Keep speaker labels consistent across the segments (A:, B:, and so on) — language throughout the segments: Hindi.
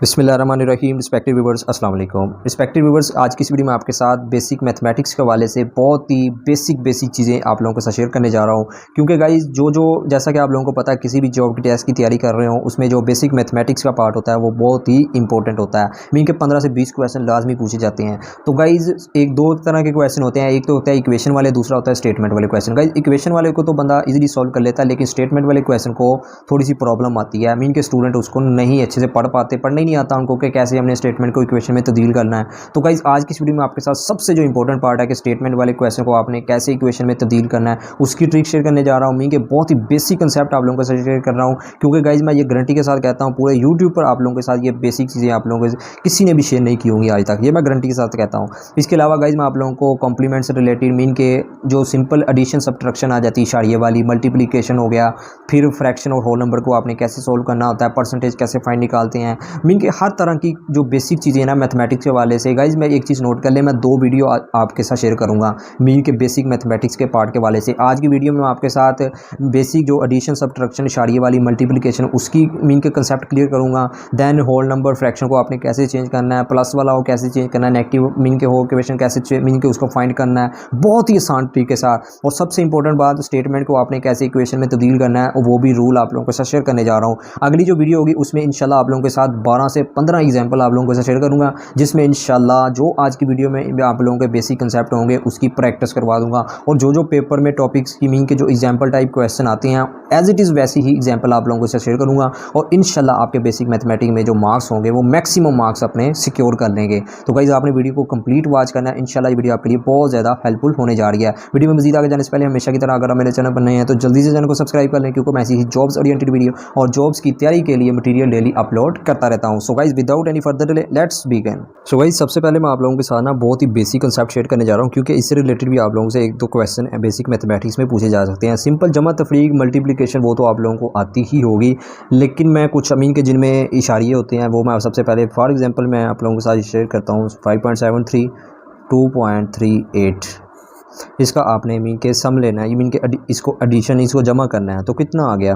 A: बिस्मिल्लाहिर्रहमानिर्रहीम। रिस्पेक्टेड व्यूवर्स, अस्सलाम वालेकुम। रिस्पेक्टेड व्यूवर्स, आज की इस वीडियो में आपके साथ बेसिक मैथमेटिक्स के हवाले से बहुत ही बेसिक चीज़ें आप लोगों के साथ शेयर करने जा रहा हूँ। क्योंकि गाइस जो जैसा कि आप लोगों को पता है, किसी भी जॉब की टेस्ट की तैयारी कर रहे हो उसमें जो बेसिक मैथमेटिक्स का पार्ट होता है वो बहुत ही इंपॉर्टेंट होता है। मीन के 15 से 20 क्वेश्चन लाजमी पूछे जाते हैं। तो गाइज एक दो तरह के क्वेश्चन होते हैं, एक तो होता है इक्वेशन वाले, दूसरा होता है स्टेटमेंट वाले क्वेश्चन। गाइज इक्वेशन वाले को तो बंदा इजीली सॉल्व कर लेता है, लेकिन स्टेटमेंट वाले क्वेश्चन को थोड़ी सी प्रॉब्लम आती है। मीन के स्टूडेंट उसको नहीं अच्छे से पढ़ना ही नहीं आता उनको कि कैसे हमने स्टेटमेंट को इक्वेशन में तब्दील करना है। तो गाइज आज की वीडियो में आपके साथ सबसे जो इंपॉर्टेंट पार्ट है कि स्टेटमेंट वाले क्वेश्चन को आपने कैसे इक्वेशन में तब्दील करना है, उसकी ट्रिक शेयर करने जा रहा हूँ। मीन के बहुत ही बेसिक कंसेप्ट आप लोगों के साथ शेयर कर रहा हूँ, क्योंकि गाइज मैं ये गारंटी के साथ कहता हूँ पूरे यूट्यूब पर आप लोगों के साथ ये बेसिक चीज़ें आप लोगों को किसी ने भी शेयर नहीं की होंगी आज तक, ये मैं गारंटी के साथ कहता हूँ। इसके अलावा गाइज मैं आप लोगों को कॉम्प्लीमेंट से रिलेटेड मीन के जो सिंपल एडिशन सब्ट्रैक्शन आ जाती है, इशारिये वाली, मल्टीप्लिकेशन हो गया, फिर फ्रैक्शन और होल नंबर को आपने कैसे सोल्व करना होता है, परसेंटेज कैसे फाइंड निकालते हैं, मीन के हर तरह की जो बेसिक चीज़ें ना मैथमेटिक्स के वाले से। गाइज मैं एक चीज़ नोट कर ले, मैं 2 वीडियो आपके साथ शेयर करूँगा मीन के बेसिक मैथमेटिक्स के पार्ट के वाले से। आज की वीडियो में मैं आपके साथ बेसिक जो एडिशन सब्ट्रैक्शन, इशारिये वाली, मल्टीप्लिकेशन, उसकी मीन के कंसेप्ट क्लियर करूँगा। देन होल नंबर, फ्रैक्शन को आपने कैसे चेंज करना है, प्लस वाला हो कैसे चेंज करना है, नेगेटिव मीन के हो इक्वेशन कैसे मीन के उसको फाइंड करना है, बहुत ही आसान तरीके के साथ। और सबसे इंपॉर्टेंट बात, स्टेटमेंट को आपने कैसे इक्वेशन में तब्दील करना है, और वो भी रूल आप लोगों के साथ शेयर करने जा रहा हूँ। अगली जो वीडियो होगी उसमें इंशाल्लाह आप लोगों के साथ 12 से 15 एग्जाम्पल आप लोगों के साथ शेयर करूँगा, जिसमें इंशाल्लाह जो आज की वीडियो में आप लोगों के बेसिक कंसेप्ट होंगे उसकी प्रैक्टिस करवा दूंगा। और जो पेपर में टॉपिक्स की मीन के जो एग्जाम्पल टाइप क्वेश्चन आते हैं एज इट इज़ वैसी ही एग्जाम्पल आप लोगों के साथ शेयर करूँगा। और इंशाल्लाह आपके बेसिक मैथमेटिक्स में जो मार्क्स होंगे वो मैक्सिमम मार्क्स अपने सिक्योर कर लेंगे। तो गाइस आपने वीडियो को कंप्लीट वॉच करना है, इंशाल्लाह ये वीडियो आपके लिए बहुत ज़्यादा हेल्पफुल होने जा रही है। वीडियो में मजीद आगे जाने से पहले हमेशा की तरह अगर आप मेरे चैनल पर नए हैं तो जल्दी से चैनल को सब्सक्राइब कर लें, क्योंकि मैं ऐसी ही जॉब्स ओरिएंटेड वीडियो और जॉब्स की तैयारी के लिए मटीरियल डेली अपलोड करता रहता हूँ। So guys without any further delay let's begin. So guys सबसे पहले मैं आप लोगों के साथ ना बहुत ही बेसिक कंसेप्ट शेयर करने जा रहा हूँ, क्योंकि इससे रिलेटेड भी आप लोगों से एक दो क्वेश्चन बेसिक मैथमेटिक्स में पूछे जा सकते हैं। सिंपल जमा, तफरीक, मल्टीप्लिकेशन वो तो आप लोगों को आती ही होगी, लेकिन मैं कुछ अमीन के जिनमें इशारिये होते हैं वो मैं सबसे पहले फॉर एग्जांपल मैं आप लोगों के साथ शेयर करता हूँ। 5.73, 2.38, इसका आपने मीन के सम लेना है, ये मीन के इसको एडिशन, इसको जमा करना है। तो कितना आ गया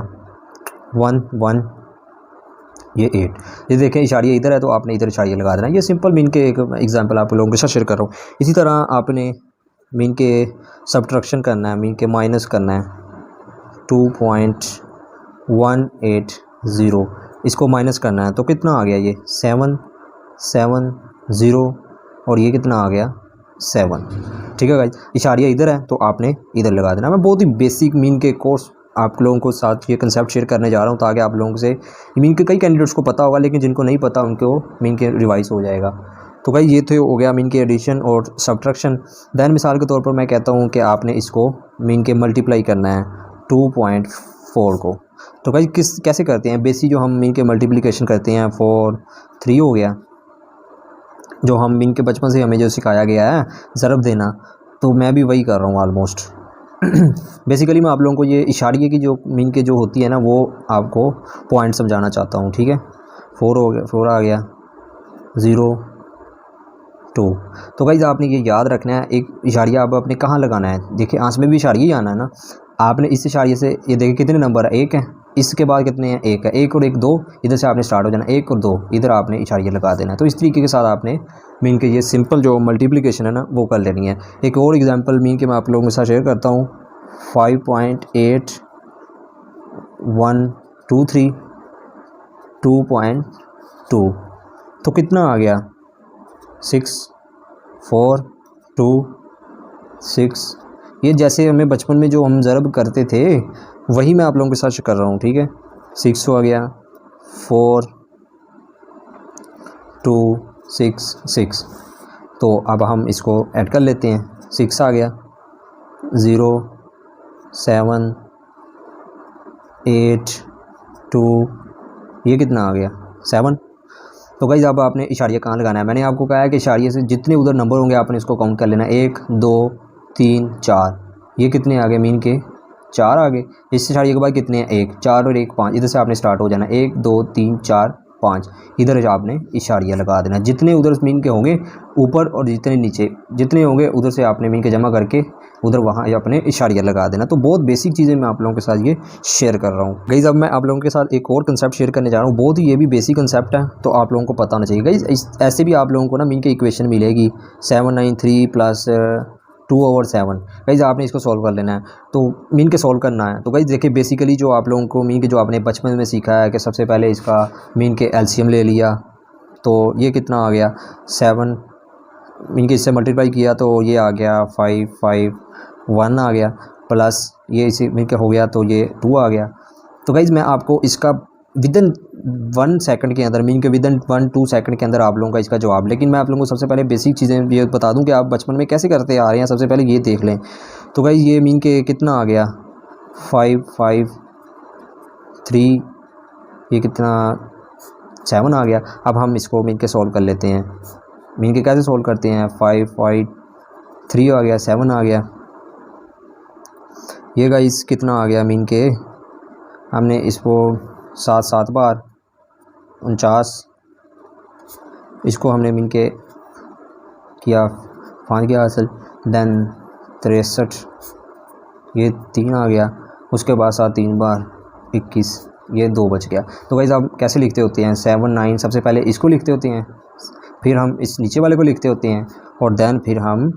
A: 1 1, ये 8। ये देखें इशारिया इधर है तो आपने इधर इशारिया लगा देना। ये सिंपल मीन के एक एग्जांपल आप लोगों के साथ शेयर कर रहा हूँ। इसी तरह आपने मीन के सब्ट्रैक्शन करना है, मीन के माइनस करना है 2.180, इसको माइनस करना है। तो कितना आ गया ये 7 7 0, और ये कितना आ गया 7। ठीक है गाइस, इशारिया इधर है तो आपने इधर लगा देना। मैं बहुत ही बेसिक मीन के कोर्स आप लोगों को साथ ये कंसेप्ट शेयर करने जा रहा हूँ, ताकि आप लोगों से मीन के कई कैंडिडेट्स को पता होगा, लेकिन जिनको नहीं पता उनको मीन के रिवाइज हो जाएगा। तो भाई ये तो हो गया मीन के एडिशन और सब्ट्रैक्शन। दैन मिसाल के तौर पर मैं कहता हूँ कि आपने इसको मीन के मल्टीप्लाई करना है 2.4 को। तो भाई कैसे करते हैं, बेसिक जो हम मीन के मल्टीप्लिकेशन करते हैं 4 3 हो गया, जो हम मीन के बचपन से हमें जो सिखाया गया है ज़रब देना, तो मैं भी वही कर रहा हूँ ऑलमोस्ट। बेसिकली मैं आप लोगों को ये इशारिये की जो मीन के जो होती है ना वो आपको पॉइंट समझाना चाहता हूँ। ठीक है, 4 हो गया, 4 आ गया 0 2। तो गाइस आपने ये याद रखना है, एक इशारिया आप अपने कहाँ लगाना है। देखिए आंस में भी इशारिया ही आना है ना। आपने इस इशारिये से ये देखिए कितने नंबर है, 1 है, इसके बाद कितने हैं, 1 है, 1 और 1 2, इधर से आपने स्टार्ट हो जाना, 1 और 2 इधर आपने इशारिया लगा देना है। तो इस तरीके के साथ आपने मीन के ये सिंपल जो मल्टीप्लिकेशन है ना वो कर लेनी है। एक और एग्जांपल मीन के मैं आप लोगों के साथ शेयर करता हूँ। 5.8123 2.2, तो कितना आ गया 6 4 2 6। ये जैसे हमें बचपन में जो हम ज़रब करते थे वही मैं आप लोगों के साथ कर रहा हूँ। ठीक है, 6 आ गया 4 2 6 6। तो अब हम इसको ऐड कर लेते हैं। 6 आ गया 0 7 8 2, ये कितना आ गया 7। तो गाइस अब आपने इशारिया कहाँ लगाना है, मैंने आपको कहा है कि इशारिये से जितने उधर नंबर होंगे आपने इसको काउंट कर लेना, 1 2 3 4। ये कितने आ गए मीन के 4 आ गए। इस इशारिये के बाद कितने हैं, 1 4 और 1 5, इधर से आपने स्टार्ट हो जाना, 1 2 3 4 5, इधर आपने इशारिया लगा देना। जितने उधर मीन के होंगे ऊपर और जितने नीचे जितने होंगे उधर से आपने मीन के जमा करके उधर वहाँ या अपने इशारिया लगा देना। तो बहुत बेसिक चीज़ें मैं आप लोगों के साथ ये शेयर कर रहा हूँ गाइज़। अब मैं आप लोगों के साथ एक और कंसेप्ट शेयर करने जा रहा हूँ, बहुत ही ये भी बेसिक कंसेप्ट है, तो आप लोगों को पता होना चाहिए गाइज़। ऐसे भी आप लोगों को ना मीन की इक्वेशन मिलेगी 793 प्लस 2/7 गाइज़, आपने इसको सॉल्व कर लेना है। तो मीन के सॉल्व करना है। तो गाइज़ देखिए बेसिकली जो आप लोगों को मीन के जो आपने बचपन में सीखा है कि सबसे पहले इसका मीन के एलसीएम ले लिया, तो ये कितना आ गया 7, मीन के इससे मल्टीप्लाई किया तो ये आ गया 551 आ गया, प्लस ये इसी मीन के हो गया तो ये 2 आ गया। तो गाइज़ मैं आपको इसका विदिन 1 सेकंड के अंदर, मीन के विदिन 1-2 सेकंड के अंदर आप लोगों का इसका जवाब, लेकिन मैं आप लोगों को सबसे पहले बेसिक चीज़ें ये बता दूं कि आप बचपन में कैसे करते आ रहे हैं, सबसे पहले ये देख लें। तो गाइज़ ये मीन के कितना आ गया 553, ये कितना 7 आ गया। अब हम इसको मीन के सॉल्व कर लेते हैं। मीन के कैसे सॉल्व करते हैं, 553 आ गया, 7 आ गया। ये गाइस कितना आ गया मीन के, हमने इसको 7 बार 49, इसको हमने मीन के किया 5 गया हासिल, देन 63, ये 3 आ गया, उसके बाद 7 3 बार 21, ये 2 बच गया। तो गाइस आप कैसे लिखते होते हैं 7 9, सबसे पहले इसको लिखते होते हैं, फिर हम इस नीचे वाले को लिखते होते हैं, और देन फिर हम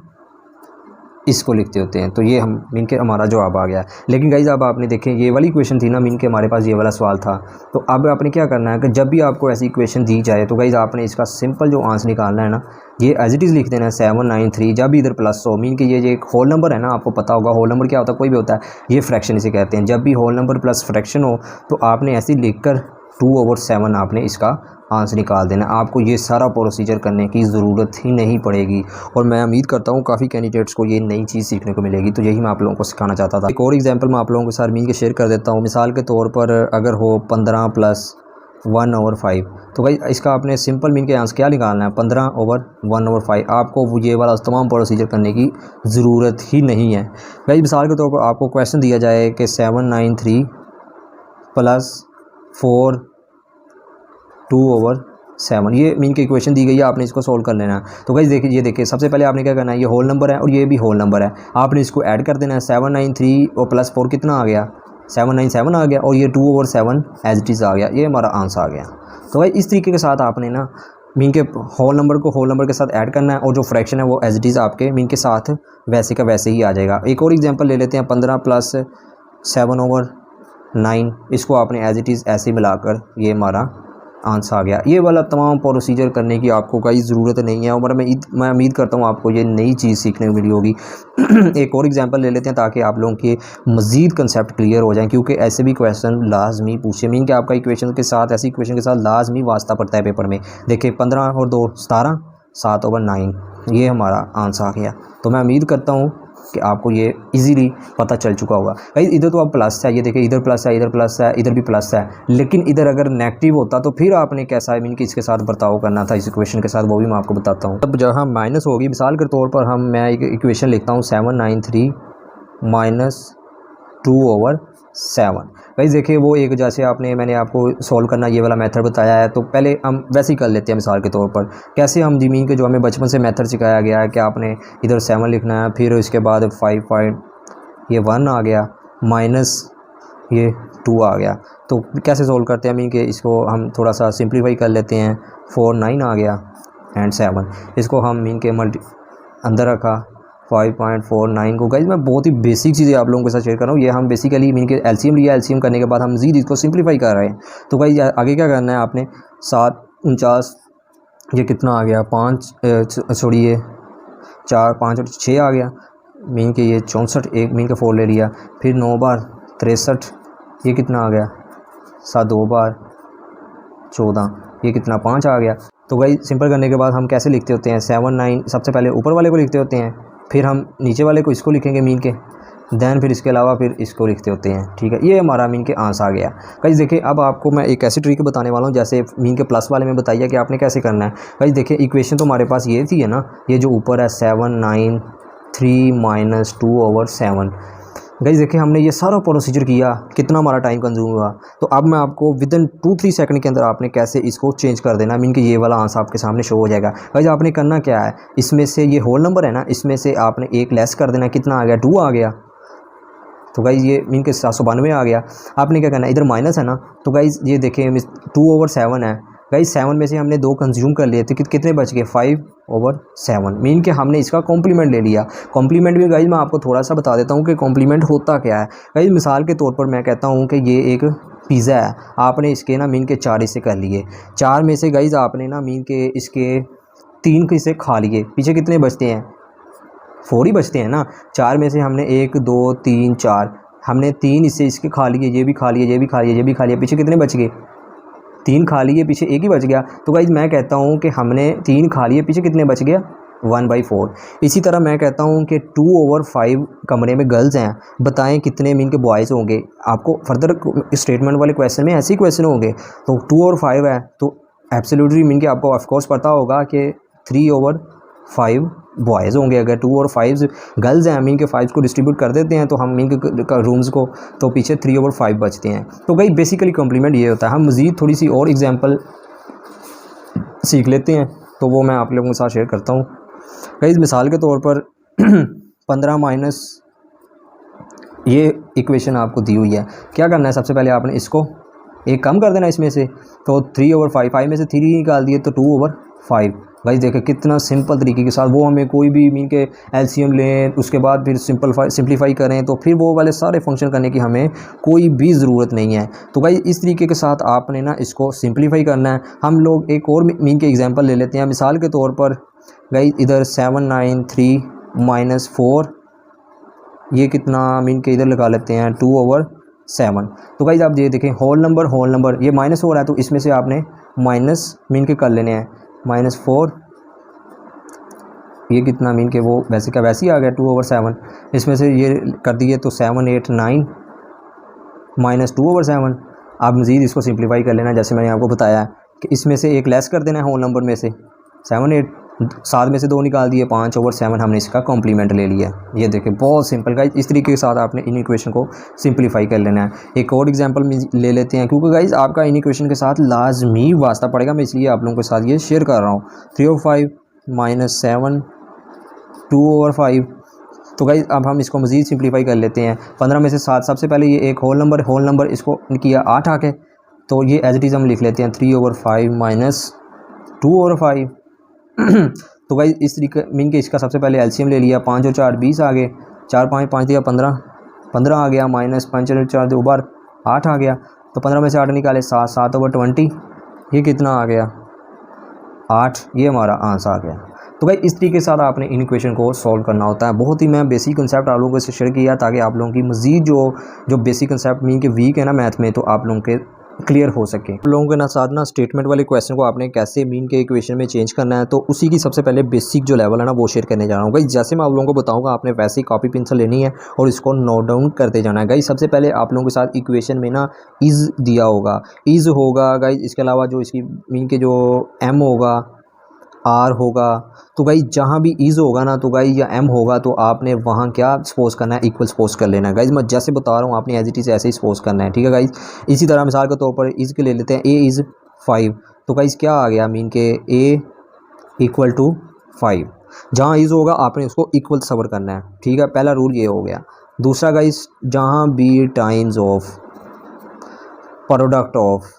A: इसको लिखते होते हैं। तो ये हम मीन के हमारा जवाब आ गया। लेकिन गाइज़ अब आपने देखें ये वाली इक्वेशन थी ना मीन के, हमारे पास ये वाला सवाल था। तो अब आपने क्या करना है कि जब भी आपको ऐसी इक्वेशन दी जाए तो गाइज़ आपने इसका सिंपल जो आंसर निकालना है ना, ये एज इट इज़ लिख देना है 793। जब भी इधर प्लस हो, मीन के ये एक होल नंबर है ना, आपको पता होगा होल नंबर क्या होता है, कोई भी होता है, ये फ्रैक्शन इसे कहते हैं। जब भी होल नंबर प्लस फ्रैक्शन हो तो आपने ऐसे लिख कर 2/7 आपने इसका आंसर निकाल देना। आपको ये सारा प्रोसीजर करने की ज़रूरत ही नहीं पड़ेगी, और मैं उम्मीद करता हूँ काफ़ी कैंडिडेट्स को ये नई चीज़ सीखने को मिलेगी। तो यही मैं आप लोगों को सिखाना चाहता था। एक और एग्जांपल मैं आप लोगों के साथ मीन के शेयर कर देता हूँ। मिसाल के तौर पर अगर हो 15 + 1/5, तो भाई इसका आपने सिंपल मीन के आंसर क्या निकालना है, 15/1/5। आपको ये वाला तमाम प्रोसीजर करने की ज़रूरत ही नहीं है। भाई मिसाल के तौर पर आपको क्वेश्चन दिया जाए कि 793 + 4 2/7, ये मीन की इक्वेशन दी गई है, आपने इसको सोल्व कर लेना है। तो गाइस देखिए, ये देखिए सबसे पहले आपने क्या करना है, ये होल नंबर है और ये भी होल नंबर है, आपने इसको ऐड कर देना है। 793 और प्लस 4 कितना आ गया, 797 आ गया, और ये 2/7 एज इट इज़ आ गया। ये हमारा आंसर आ गया। तो भाई इस तरीके के साथ आपने ना मीन के होल नंबर को होल नंबर के साथ ऐड करना है, और जो फ्रैक्शन है वो एज इट इज़ आपके मीन के साथ वैसे का वैसे ही आ जाएगा। एक और एग्जांपल ले लेते हैं, 15 + 7/9, इसको आपने एज इट इज़ ऐसे मिलाकर ये हमारा आंसर आ गया। ये वाला तमाम प्रोसीजर करने की आपको कोई ज़रूरत नहीं है, और मैं उम्मीद करता हूँ आपको ये नई चीज़ सीखने को मिली होगी। एक और एग्जांपल ले लेते हैं ताकि आप लोगों के मज़ीद कंसेप्ट क्लियर हो जाएं, क्योंकि ऐसे भी क्वेश्चन लाजमी पूछे। मीन कि आपका इक्वेशन के साथ, ऐसी इक्वेशन के साथ लाजमी वास्ता पड़ता है पेपर में। देखिए 15 और 2 17, 7/9, ये हमारा आंसर आ गया। तो मैं उम्मीद करता हूँ कि आपको ये इजीली पता चल चुका होगा। भाई इधर तो अब प्लस है, ये देखिए इधर प्लस है, इधर प्लस है, इधर भी प्लस है, लेकिन इधर अगर नेगेटिव होता तो फिर आपने कैसा मीन कि इसके साथ बर्ताव करना था, इस इक्वेशन के साथ, वो भी मैं आपको बताता हूँ। अब जहाँ माइनस होगी, मिसाल के तौर पर मैं एक इक्वेशन लिखता हूँ 793 - 2/7। गाइस देखिए वो एक जैसे मैंने आपको सॉल्व करना ये वाला मेथड बताया है, तो पहले हम वैसे ही कर लेते हैं। मिसाल के तौर पर कैसे हम ज़मीन के जो हमें बचपन से मेथड सिखाया गया है कि आपने इधर 7 लिखना है, फिर इसके बाद 5.1 आ गया, माइनस ये 2 आ गया। तो कैसे सॉल्व करते हैं मीन के, इसको हम थोड़ा सा सिंप्लीफाई कर लेते हैं। 4 9 आ गया एंड 7, इसको हम मीन के अंदर रखा 5.49 को। गाइस मैं बहुत ही बेसिक चीज़ें आप लोगों के साथ शेयर कर रहा हूँ। ये हम बेसिकली मीन के एलसीएम लिया, एलसीएम करने के बाद हम मज़ीद इसको सिंप्लीफाई कर रहे हैं। तो गाइस आगे क्या करना है आपने, 7 49, ये कितना आ गया 5 छोड़िए 4 5 और 6 आ गया, मीन के ये 64, एक मीन के 4 ले लिया, फिर 9 बार 63, ये कितना आ गया 7 2 बार 14, ये कितना 5 आ गया। तो गाइस सिंपल करने के बाद हम कैसे लिखते होते हैं, 7 9 सबसे पहले ऊपर वाले को लिखते होते हैं, फिर हम नीचे वाले को इसको लिखेंगे मीन के, दैन फिर इसके अलावा फिर इसको लिखते होते हैं। ठीक है, ये हमारा मीन के आंसर आ गया। गाइस देखिए अब आपको मैं एक ऐसी ट्रिक बताने वाला हूँ जैसे मीन के प्लस वाले में बताइए कि आपने कैसे करना है। गाइस देखिए इक्वेशन तो हमारे पास ये थी है ना, ये जो ऊपर है 793 - 2/7, गाइस देखिए हमने ये सारा प्रोसीजर किया, कितना हमारा टाइम कंज्यूम हुआ। तो अब मैं आपको विदिन 2-3 सेकंड के अंदर आपने कैसे इसको चेंज कर देना, मीन कि ये वाला आंसर आपके सामने शो हो जाएगा। गाइस आपने करना क्या है, इसमें से ये होल नंबर है ना, इसमें से आपने एक लेस कर देना, कितना आ गया 2 आ गया। तो गाइज़ ये मीन के 792 आ गया। आपने क्या करना है, इधर माइनस है ना, तो गाइज़ ये देखें 2/7 है। गाइज़ 7 में से हमने 2 कंज्यूम कर लिए, तो कितने बच गए 5/7, मीन कि हमने इसका कॉम्प्लीमेंट ले लिया। कॉम्प्लीमेंट भी गाइज़ मैं आपको थोड़ा सा बता देता हूँ कि कॉम्प्लीमेंट होता क्या है। गाइज़ मिसाल के तौर पर मैं कहता हूँ कि ये एक पिज़्ज़ा है, आपने इसके ना मीन के 4 हिस्से कर लिए। 4 में से गाइज़ आपने ना मीन के इसके 3 हिस्से खा लिए, पीछे कितने बचते हैं 4 ही बचते हैं ना। 4 में से हमने 1 2 3 4 हमने 3 हिस्से इसके खा लिए, ये भी खा लिए, ये भी खा लिए, ये भी खा लिया, पीछे कितने बच गए 3 खा लिए, पीछे 1 ही बच गया। तो गाइज़ मैं कहता हूँ कि हमने 3 खा लिए, पीछे कितने बच गया 1/4। इसी तरह मैं कहता हूँ कि 2/5 कमरे में गर्ल्स हैं, बताएं कितने मीन के बॉयज़ होंगे। आपको फर्दर स्टेटमेंट वाले क्वेश्चन में ऐसे ही क्वेश्चन होंगे। तो 2/5 है तो एब्सोल्युटली मीन कि आपको ऑफकोर्स पता होगा कि 3/5 बॉयज़ होंगे। अगर 2 और 5 गर्ल्स हैं, मीन के 5 को डिस्ट्रीब्यूट कर देते हैं तो हम मीन के रूम्स को, तो पीछे 3/5 बचते हैं। तो भाई बेसिकली कॉम्प्लीमेंट ये होता है। हम मज़ीद थोड़ी सी और एग्जांपल सीख लेते हैं, तो वो मैं आप लोगों के साथ शेयर करता हूँ। भाई मिसाल के तौर पर 15 माइनस ये इक्वेशन आपको दी हुई है, क्या करना है, सबसे पहले आपने इसको एक कम कर देना इसमें से, तो 3/5, 5 में से 3 निकाल दिए तो 2/5। भाई देखें कितना सिंपल तरीके के साथ, वो हमें कोई भी मीन के एलसीएम लें, उसके बाद फिर सिंपलीफाई करें, तो फिर वो वाले सारे फंक्शन करने की हमें कोई भी ज़रूरत नहीं है। तो भाई इस तरीके के साथ आपने ना इसको सिंपलीफाई करना है। हम लोग एक और मीन के एग्जांपल ले लेते हैं। मिसाल के तौर पर भाई इधर 793 - 4, ये कितना मीन के इधर लगा लेते हैं 2/7। तो गाइज आप ये देखें होल नंबर ये -4 है, तो इसमें से आपने माइनस मीन के कर लेने हैं, -4, ये कितना मीन के वो वैसे का वैसे ही आ गया 2/7। इसमें से ये कर दिए तो 789 - 2/7। आप मज़ीद इसको सिंप्लीफाई कर लेना, जैसे मैंने आपको बताया कि इसमें से एक लेस कर देना है होल नंबर में से 7 8, 7 में से 2 निकाल दिए, 5/7 हमने इसका कॉम्प्लीमेंट ले लिया। ये देखिए बहुत सिंपल गाइज, इस तरीके के साथ आपने इन इक्वेशन को सिंप्लीफाई कर लेना है। एक और एग्जांपल ले लेते हैं, क्योंकि गाइज आपका इन इक्वेशन के साथ लाजमी वास्ता पड़ेगा, मैं इसलिए आप लोगों के साथ ये शेयर कर रहा हूँ। 3/5 - 7 2/5। तो गाइज अब हम इसको मज़ीद सिंप्लीफाई कर लेते हैं। 15 में से 7, सबसे पहले ये एक होल नंबर इसको किया 8 आके, तो ये एज इट इज़ हम लिख लेते हैं 3/5 - 2/5। तो भाई इस तरीके मीन के इसका सबसे पहले एलसीएम ले लिया, 5 और 4 20 आ गए, 4 5 5 दिया 15 आ गया, -5 और 4 2 बार 8 आ गया। तो 15 में से 8 निकाले 7, 7/20, ये कितना आ गया 8, ये हमारा आंसर आ गया। तो भाई इस तरीके के साथ आपने इन इक्वेशन को सॉल्व करना होता है। बहुत ही मैं बेसिक कंसेप्ट आप लोगों से शेयर किया ताकि आप लोगों की मज़ीद जो बेसिक कंसेप्ट मीन के वीक है ना मैथ में, तो आप लोगों के क्लियर हो सके। लोगों के ना साथ ना स्टेटमेंट वाले क्वेश्चन को आपने कैसे मीन के इक्वेशन में चेंज करना है, तो उसी की सबसे पहले बेसिक जो लेवल है ना वो शेयर करने जा रहा हूँ। गाइस जैसे मैं आप लोगों को बताऊंगा, आपने वैसे ही कॉपी पेंसिल लेनी है और इसको नोट डाउन करते जाना है। गाइस सबसे पहले आप लोगों के साथ इक्वेशन में ना इज़ दिया होगा, इज़ होगा गाइस। इसके अलावा जो इसकी मीन के जो एम होगा, आर होगा, तो गाइज जहाँ भी इज़ होगा ना, तो गाइज या एम होगा, तो आपने वहाँ क्या सपोज करना है, इक्वल सपोज कर लेना है। गाइज मैं जैसे बता रहा हूँ आपने एज इट इज़ ऐसे ही सपोज करना है, ठीक है गाइज। इसी तरह मिसाल के तौर पर इज़ के ले लेते हैं, ए इज़ 5, तो गाइज क्या आ गया मीन के ए = 5। जहाँ इज़ होगा आपने उसको इक्वल सबर करना है, ठीक है, पहला रूल ये हो गया। दूसरा गाइज जहाँ B times of product of,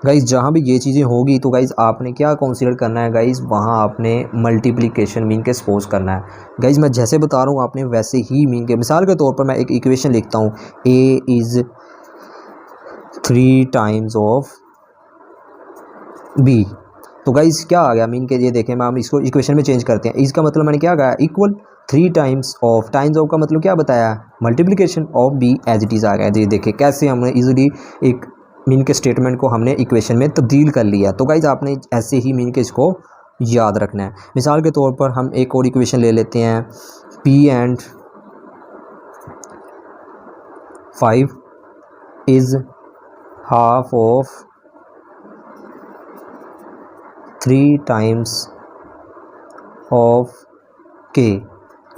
A: guys जहाँ भी ये चीज़ें होगी तो गाइज़ आपने क्या कंसीडर करना है गाइज़, वहाँ आपने मल्टीप्लिकेशन मीन के सपोज करना है। गाइज़ मैं जैसे बता रहा हूँ आपने वैसे ही मीन के, मिसाल के तौर पर मैं एक इक्वेशन लिखता हूँ, A is 3 times of B. तो गाइज़ क्या आ गया मीन के, ये देखें मैं हम इसको इक्वेशन में चेंज करते हैं। इसका मतलब मैंने क्या कहा, इक्वल 3 टाइम्स ऑफ का मतलब क्या बताया, multiplication of B as it is आ गया। ये देखें कैसे हमने ईजिली एक मीन के स्टेटमेंट को हमने इक्वेशन में तब्दील कर लिया। तो गाइज आपने ऐसे ही मीन के इसको याद रखना है। मिसाल के तौर पर हम एक और इक्वेशन ले लेते हैं, p and 5 is half of 3 times of k।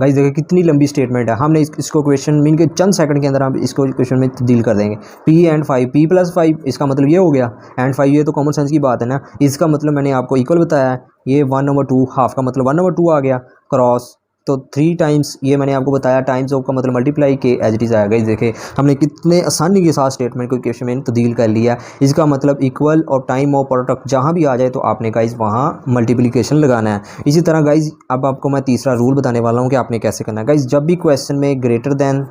A: Guys देखिए कितनी लंबी स्टेटमेंट है। हमने इसको क्वेश्चन मीन के चंद सेकंड के अंदर हम इसको क्वेश्चन में तब्दील कर देंगे। पी एंड 5, पी प्लस 5 इसका मतलब ये हो गया, एंड 5 ये तो कॉमन सेंस की बात है ना। इसका मतलब मैंने आपको इक्वल बताया है, ये 1/2 हाफ का मतलब 1/2 आ गया, क्रॉस तो 3 टाइम्स ये मैंने आपको बताया, टाइम्स ऑफ का मतलब मल्टीप्लाई के एज इट इज़ आएगा। इस देखे हमने कितने आसानी के साथ स्टेटमेंट को इक्वेशन में तब्दील कर लिया। इसका मतलब इक्वल और टाइम ऑफ प्रोडक्ट जहाँ भी आ जाए तो आपने गाइज वहाँ मल्टीप्लिकेशन लगाना है। इसी तरह गाइज अब आपको मैं तीसरा रूल बताने वाला हूँ कि आपने कैसे करना है। गाइज जब भी क्वेश्चन में ग्रेटर दैन,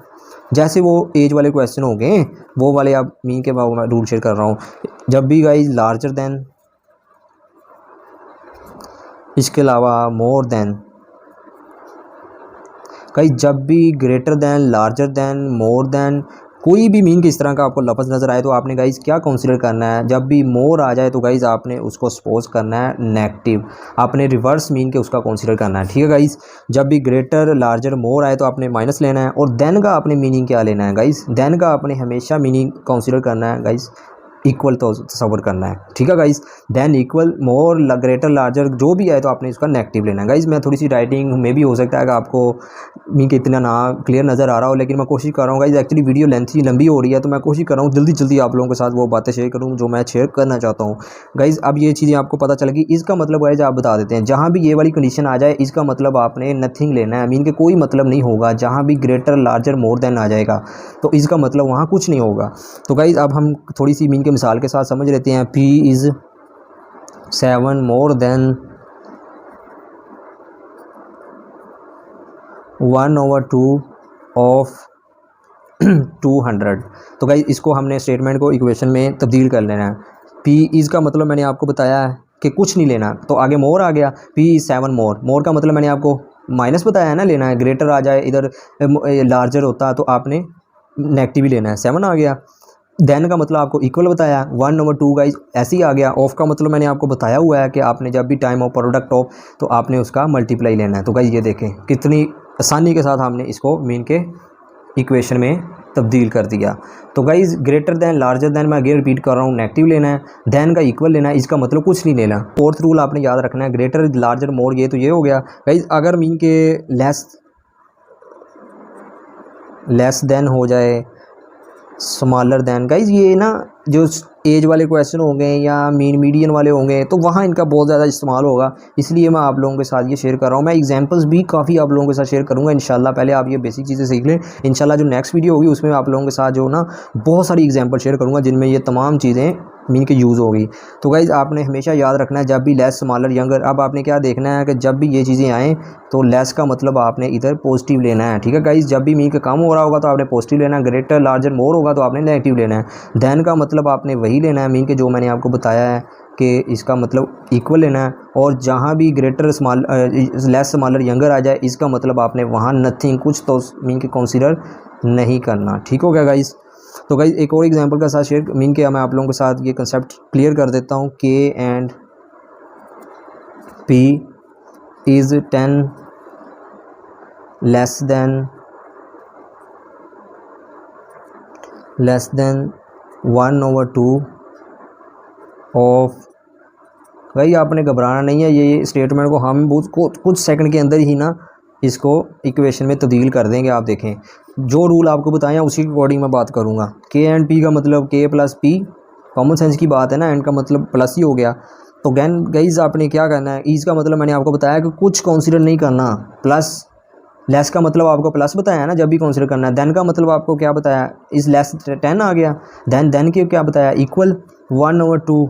A: जैसे वो एज वाले क्वेश्चन हो गए वो वाले आप मीन के बाद मैं रूल शेयर कर रहा हूँ। जब भी गाइज लार्जर दैन, इसके अलावा मोर देन, कहीं जब भी greater than, larger than, more than, कोई भी मीन के इस तरह का आपको लफ्ज़ नज़र आए तो आपने गाइज क्या कंसीडर करना है। जब भी मोर आ जाए तो गाइज आपने उसको सपोज करना है नेगेटिव, आपने रिवर्स मीन के उसका कंसीडर करना है। ठीक है गाइज, जब भी ग्रेटर, लार्जर, मोर आए तो आपने माइनस लेना है। और देन का आपने मीनिंग क्या लेना है गाइज, देन का आपने हमेशा मीनिंग कंसीडर करना है गाइज इक्वल तो तस्वर करना है। ठीक है गाइज, देन इक्वल, मोर, ग्रेटर, लार्जर जो भी आए तो आपने इसका नेगेटिव लेना है। गाइज मैं थोड़ी सी राइटिंग में भी हो सकता है कि आपको मीन के इतना ना क्लियर नज़र आ रहा हो, लेकिन मैं कोशिश कर रहा हूँ गाइज, एक्चुअली वीडियो लेंथी लंबी हो रही है तो मैं कोशिश कर रहा हूँ जल्दी जल्दी आप लोगों के साथ वो बातें शेयर करूँ जो मैं शेयर करना चाहता हूँ। गाइज अब ये चीज़ें आपको पता चल गई, इसका मतलब गाइज आप बता देते हैं जहाँ भी ये वाली कंडीशन आ जाए इसका मतलब आपने नथिंग लेना है, मीन के कोई मतलब नहीं होगा। जहाँ भी ग्रेटर, लार्जर, मोर देन आ जाएगा तो इसका मतलब वहाँ कुछ नहीं होगा। तो गाइज अब हम थोड़ी सी मीन के मिसाल के साथ समझ लेते हैं। P is 7 more than 1/2 of 200। तो गाइज इसको हमने स्टेटमेंट को इक्वेशन में तब्दील कर लेना है। P इज़ का मतलब मैंने आपको बताया है कि कुछ नहीं लेना, तो आगे मोर आ गया, P इज़ 7 मोर, मोर का मतलब मैंने आपको माइनस बताया है ना, लेना है। ग्रेटर आ जाए इधर, लार्जर होता तो आपने नेगेटिव ही लेना है, 7 आ गया। देन का मतलब आपको इक्वल बताया, 1/2 गाइज ऐसे ही आ गया। ऑफ का मतलब मैंने आपको बताया हुआ है कि आपने जब भी टाइम ऑफ प्रोडक्ट ऑफ तो आपने उसका मल्टीप्लाई लेना है। तो गाइज ये देखें कितनी आसानी के साथ हमने इसको मीन के इक्वेशन में तब्दील कर दिया। तो guys greater than, larger than, मैं अगेन रिपीट कर रहा हूँ, नेगेटिव लेना है, देन का इक्वल लेना है, इसका मतलब कुछ नहीं लेना। फोर्थ रूल आपने याद रखना है, ग्रेटर, लार्जर, मोर, ये तो ये हो गया। गाइज अगर मीन के लेस देन हो जाए, स्मॉलर दैन, गाइज ये ना जो एज वाले क्वेश्चन होंगे या मीडियन वाले होंगे तो वहाँ इनका बहुत ज़्यादा इस्तेमाल होगा, इसलिए मैं आप लोगों के साथ ये शेयर कर रहा हूँ। मैं एग्जांपल्स भी काफ़ी आप लोगों के साथ शेयर करूँगा इंशाल्लाह। पहले आप ये बेसिक चीज़ें सीख लें, इंशाल्लाह जो नेक्स्ट वीडियो होगी उसमें आप लोगों के साथ जो ना बहुत सारी एग्जाम्पल शेयर करूँगा जिनमें ये तमाम चीज़ें मीन के यूज़ होगी। तो गाइज़ आपने हमेशा याद रखना है जब भी लेस, स्मॉलर, यंगर, अब आपने क्या देखना है कि जब भी ये चीज़ें आएँ तो लेस का मतलब आपने इधर पॉजिटिव लेना है। ठीक है गाइज़, जब भी मीन का कम हो रहा होगा तो आपने पॉजिटिव लेना है, ग्रेटर, लार्जर, मोर होगा तो आपने नेगेटिव लेना है। देन का मतलब आपने वही लेना है मीन के जो मैंने आपको बताया है कि इसका मतलब इक्वल लेना है। और जहाँ भी greater, small, less, smaller, younger आ जाए इसका मतलब आपने वहाँ नथिंग, कुछ तो मीन के कंसीडर नहीं करना। ठीक हो गया गाइज़। तो गाइज एक और एग्जांपल का साथ शेयर मीन के मैं आप लोगों के साथ ये कंसेप्ट क्लियर कर देता हूँ। K and P is 10 less than 1/2 of. भाई आपने घबराना नहीं है, ये स्टेटमेंट को हम कुछ सेकंड के अंदर ही ना इसको इक्वेशन में तब्दील कर देंगे। आप देखें जो रूल आपको बताएं उसी के अकॉर्डिंग मैं बात करूँगा। K एंड P का मतलब K plus P, common sense की बात है ना, एंड का मतलब प्लस ही हो गया। तो गैन गाइज आपने क्या करना है, ईज का मतलब मैंने आपको बताया कि कुछ कंसीडर नहीं करना, प्लस, लेस का मतलब आपको प्लस बताया है ना जब भी कंसीडर करना है। देन का मतलब आपको क्या बताया, इस लेस 10 आ गया। देन के क्या बताया, इक्वल 1/2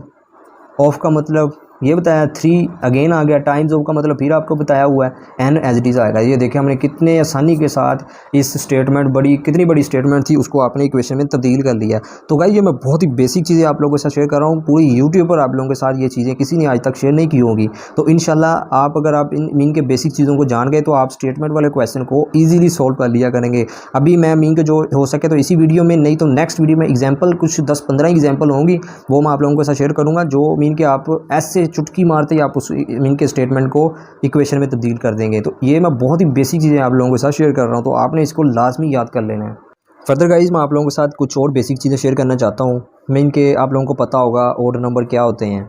A: ऑफ का मतलब ये बताया, 3 अगेन आ गया, टाइम्स ऑफ का मतलब फिर आपको बताया हुआ है, एन एज इट इज़ आएगा। ये देखिए हमने कितने आसानी के साथ इस स्टेटमेंट, कितनी बड़ी स्टेटमेंट थी उसको आपने इक्वेशन में तब्दील कर लिया। तो गाइस ये मैं बहुत ही बेसिक चीज़ें आप लोगों के साथ शेयर कर रहा हूँ, पूरी यूट्यूब पर आप लोगों के साथ ये चीज़ें किसी ने आज तक शेयर नहीं की होगी। तो इंशाल्लाह आप अगर आप इन मीन के बेसिक चीज़ों को जान गए तो आप स्टेटमेंट वाले क्वेश्चन को ईजिली सोल्व कर लिया करेंगे। अभी मैं मीन के जो हो सके तो इसी वीडियो में, नहीं तो नेक्स्ट वीडियो में एग्जाम्पल कुछ 10-15 एग्जाम्पल होंगी वो मैं आप लोगों के साथ शेयर करूँगा, जो मीन के आप ऐसे चुटकी मारते ही आप उस मीन के स्टेटमेंट को इक्वेशन में तब्दील कर देंगे। तो ये मैं बहुत ही बेसिक चीज़ें आप लोगों के साथ शेयर कर रहा हूँ, तो आपने इसको लाजमी याद कर लेना है। फर्दर गाइज मैं आप लोगों के साथ कुछ और बेसिक चीज़ें शेयर करना चाहता हूँ। मीन के आप लोगों को पता होगा ऑड नंबर क्या होते हैं।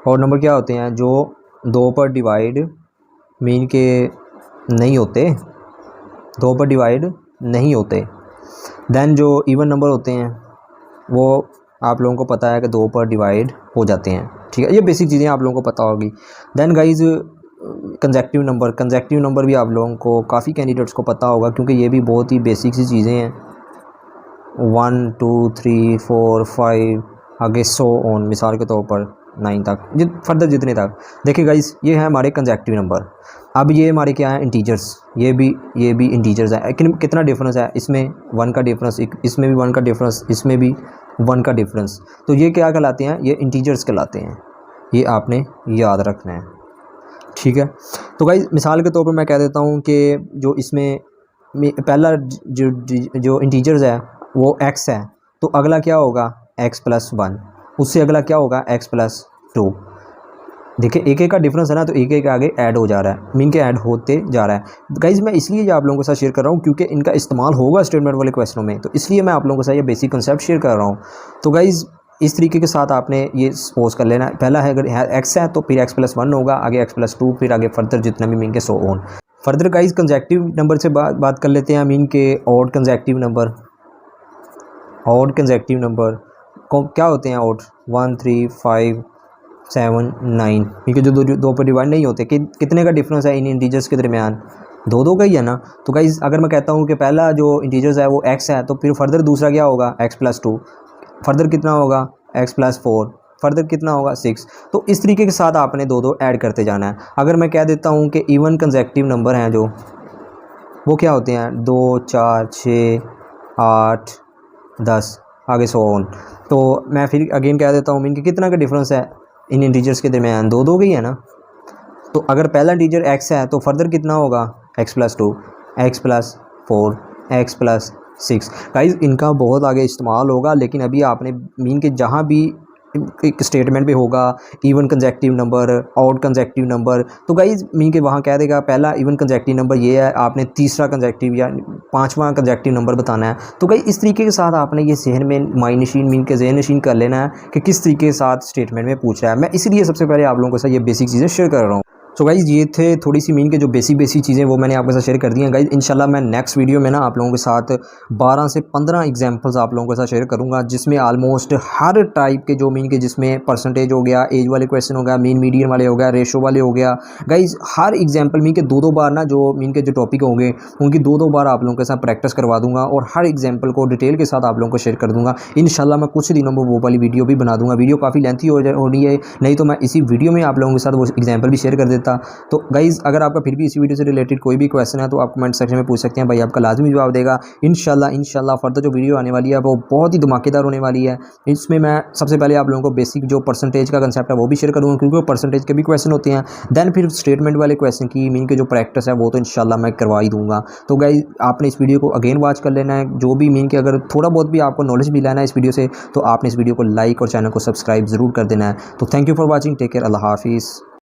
A: ऑड नंबर क्या होते हैं, जो 2 पर डिवाइड मीन के नहीं होते, 2 पर डिवाइड नहीं होते। देन जो इवन नंबर होते हैं वो आप लोगों को पता है कि 2 पर डिवाइड हो जाते हैं, ठीक है। ये बेसिक चीज़ें आप लोगों को पता होगी। देन गाइज कंसेक्टिव नंबर भी आप लोगों को काफ़ी कैंडिडेट्स को पता होगा, क्योंकि ये भी बहुत ही बेसिक सी चीज़ें हैं। 1 2 3 4 5 आगे 100 ऑन, मिसाल के तौर पर 9 तक, फर्दर जितने तक। देखिए गाइज ये है हमारे कंसेक्टिव नंबर। अब ये हमारे क्या है, इंटीजर्स। ये भी इंटीजर्स है। कितना डिफरेंस है इसमें, 1 का डिफरेंस, इसमें भी 1 का डिफरेंस, इसमें भी 1 का डिफरेंस। तो ये क्या कहलाते हैं, ये इंटीजर्स कहलाते हैं। ये आपने याद रखना है, ठीक है। तो गाइज मिसाल के तौर पर मैं कह देता हूँ कि जो इसमें पहला जो इंटीजर्स है वो x है, तो अगला क्या होगा x+1, उससे अगला क्या होगा x+2। देखिए एक का डिफरेंस है ना, तो एक आगे ऐड हो जा रहा है, मीन के ऐड होते जा रहा है। गाइज मैं इसलिए आप लोगों के साथ शेयर कर रहा हूँ क्योंकि इनका इस्तेमाल होगा स्टेटमेंट वाले क्वेश्चनों में, तो इसलिए मैं आप लोगों के साथ ये बेसिक कंसेप्ट शेयर कर रहा हूँ। तो गाइज इस तरीके के साथ आपने ये सपोज कर लेना, पहला है अगर x है तो फिर x+1 होगा, आगे x+2, फिर आगे फर्दर जितना भी मीन के 100 on. Further guys consecutive number से बात कर लेते हैं, मीन के odd consecutive number. Odd consecutive number क्या होते हैं ऑड, 1 3 5 7 9, क्योंकि जो दो पर डिवाइड नहीं होते। कितने का डिफरेंस है इन इंटीजर्स के दरमियान, 2 का ही है ना। तो गाइज अगर मैं कहता हूँ कि पहला जो इंटीजर्स है वो x है, तो फिर फर्दर दूसरा क्या होगा x+2, फर्दर कितना होगा x+4, फर्दर कितना होगा 6। तो इस तरीके के साथ आपने 2 ऐड करते जाना है। अगर मैं कह देता हूँ कि इवन कंसेक्टिव नंबर हैं जो, वो क्या होते हैं 2 4 6 8 10 आगे 100 ऑन। तो मैं फिर अगेन कह देता हूँ, इनके कितना का डिफरेंस है इन इंटीजर्स के दरमियान, 2 का ही है ना। तो अगर पहला इंटीजर x है तो फर्दर कितना होगा x+2, x+4, x+6। गाइज इनका बहुत आगे इस्तेमाल होगा, लेकिन अभी आपने मीन के जहाँ भी एक स्टेटमेंट पे होगा even consecutive number, odd consecutive number, तो गाइज मीन के वहाँ कह देगा पहला इवन कंसेक्टिव नंबर ये है, आपने तीसरा कंसेक्टिव या 5वां कंसेक्टिव नंबर बताना है। तो गाइज इस तरीके के साथ आपने ये जहन में माइंड नशीन मीन के जहन नशीन कर लेना है कि किस तरीके के साथ स्टेटमेंट में पूछ रहा है। मैं इसलिए सबसे पहले आप लोगों के साथ ये बेसिक चीज़ें शेयर कर रहा हूँ। सो गाइज़ ये थे थोड़ी सी मीन के जो बेसिक चीज़ें वो मैंने आपके साथ शेयर कर दी हैं। गाइज़ इंशाल्लाह मैं नेक्स्ट वीडियो में ना आप लोगों के साथ 12 से 15 एग्जांपल्स आप लोगों के साथ शेयर करूंगा, जिसमें आलमोस्ट हर टाइप के जो मीन के, जिसमें परसेंटेज हो गया, एज वाले क्वेश्चन हो गया, मीन मीडियन वाले हो गया, रेशो वाले हो गया। गाइज़ हर एग्जाम्पल मीन के 2-2 बार ना जो मीन के जो टॉपिक होंगे उनकी 2-2 बार आप लोगों के साथ प्रैक्टिस करवा दूंगा और हर एग्जाम्पल को डिटेल के साथ आप लोगों को शेयर कर दूंगा। इंशाल्लाह मैं कुछ दिनों में वो वाली वीडियो भी बना दूंगा। वीडियो काफ़ी लेंथी हो रही है, नहीं तो मैं इसी वीडियो में आप लोगों के साथ वो एग्जाम्पल भी शेयर कर देता। तो गाइज़ अगर आपका फिर भी इसी वीडियो से रिलेटेड कोई भी क्वेश्चन है तो आप कमेंट सेक्शन में पूछ सकते हैं, भाई आपका लाजमी जवाब देगा इंशाल्लाह। फर्दर जो वीडियो आने वाली है वो बहुत ही धमाकेदार होने वाली है। इसमें मैं सबसे पहले आप लोगों को बेसिक जो परसेंटेज का कंसेप्ट है वो भी शेयर करूँगा, क्योंकि वो परसेंटेज के भी क्वेश्चन होते हैं। देन फिर स्टेटमेंट वाले क्वेश्चन की मीन के जो प्रैक्टिस है वो तो इंशाल्लाह मैं करवा ही दूंगा। तो गाइज़ आपने इस वीडियो को अगेन वॉच कर लेना है, जो भी मीन के अगर थोड़ा बहुत भी आपको नॉलेज भी लेना है इस वीडियो से, तो आपने इस वीडियो को लाइक और चैनल को सब्सक्राइब ज़रूर कर देना है। तो thank you for watching, take care, अल्लाह हाफिज़।